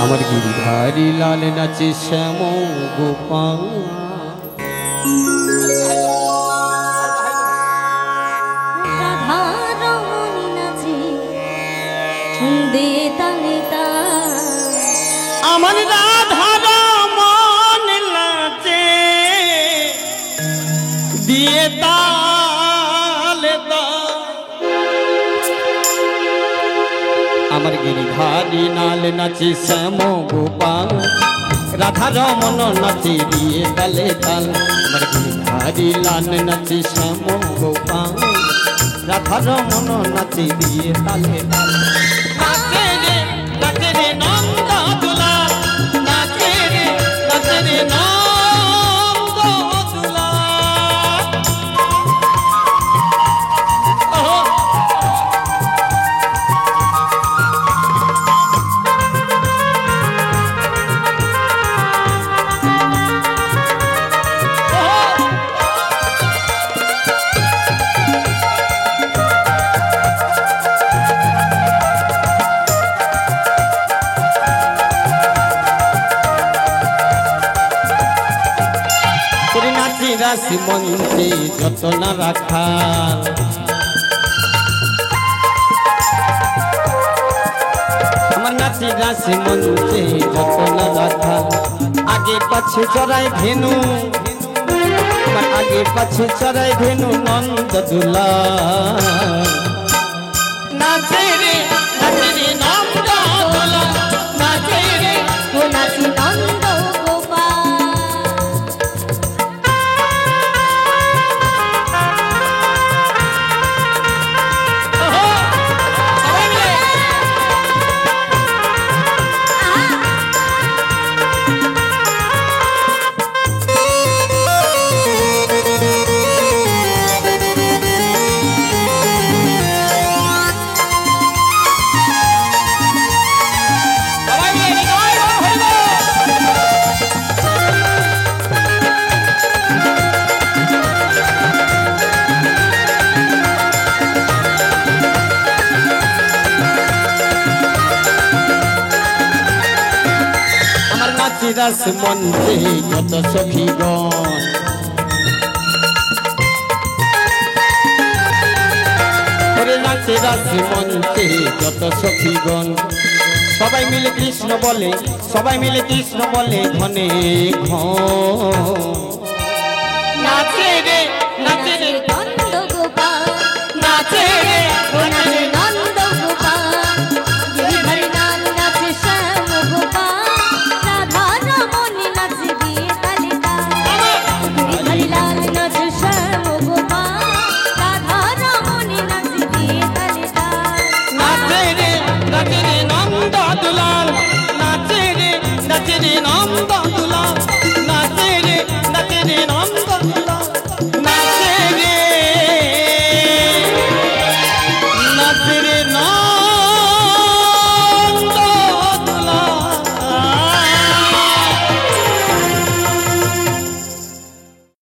আমার গিরিধারী লাল নাচে শ্যাম গোপাল আমার রাধা রমন নাচে দিয়ে তালে আমার গিরিধারী লাল নাচে শ্যাম গোপাল রাধা রমন নাচে দিয়ে তালে তাল আমার গিরিধারী লাল নাচে শ্যাম গোপাল রাধা রমন নাচে দিয়ে তালে তাল নাচে রে নন্দ দুলা নাচে রে নন্দ দুলা রাশি মঞ্চে যত না রাখা আমার নাচি রাশি মঞ্চে যত না রাখা আগে পাছে চড়াই ধেনু আগে পাছে চড়াই ধেনু নন্দ দুলা নাচে রে নন্দ দুলা নাচে রে নাচি নন্দ রাস মঞ্চে যত সখীগণ নাচে রাস মঞ্চে যত সখীগণ সবাই মিলে কৃষ্ণ বলে ঘনে ঘন